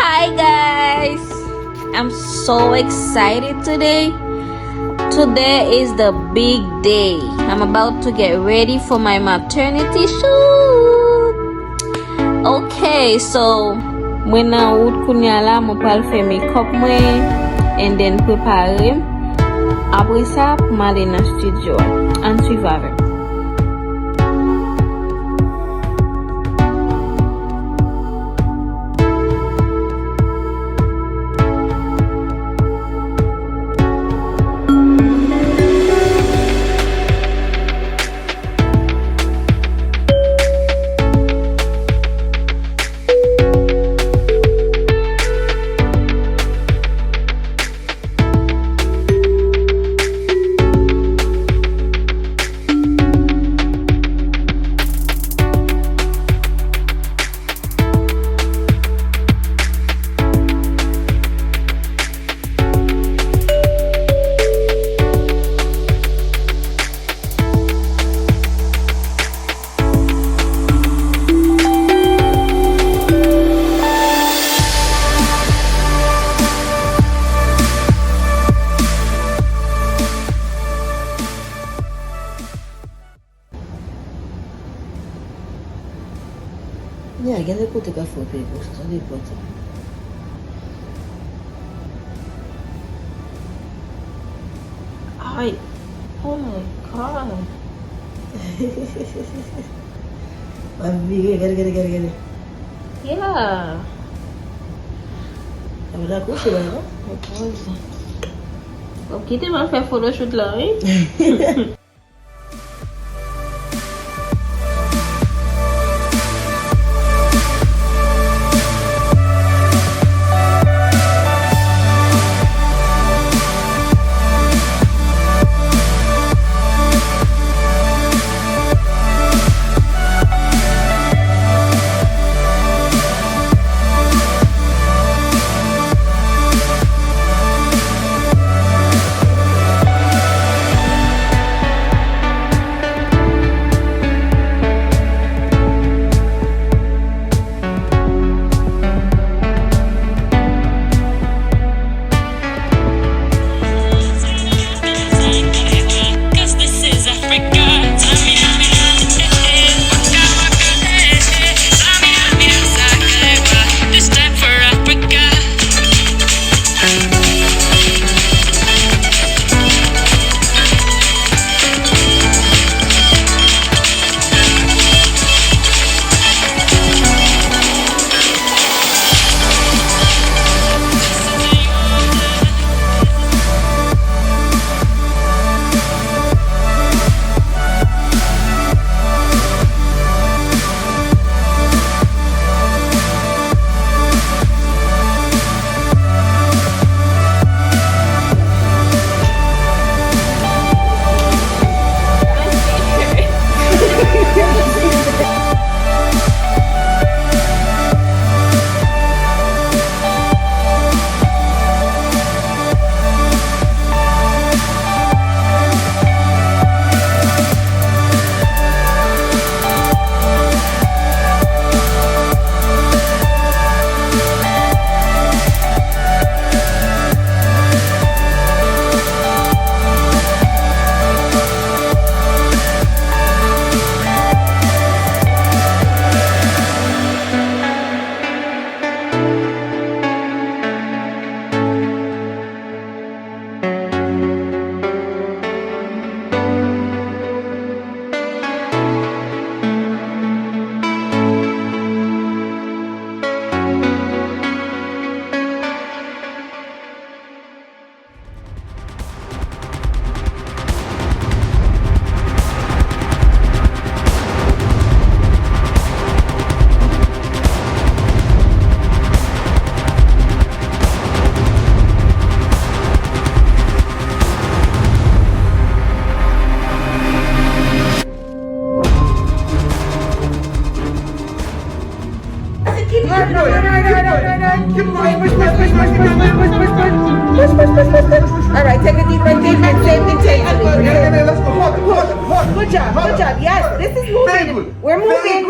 Hi guys, I'm so excited today. Today is the big day. I'm about to get ready for my maternity shoot. Okay, so mwen nan wout kounya la mwen pral fè makeup mwen and then prepare. Apre sa pou m'ale nan studio. An suiv avek. Yeah, get a put a for people. So they put it. Ay, oh my god. Get it. Yeah. I'm not going to Ok, te man fè photoshoot la, oui? Alright, take a deep breath in and same intensity. Good job. Yes, this is moving. We're moving.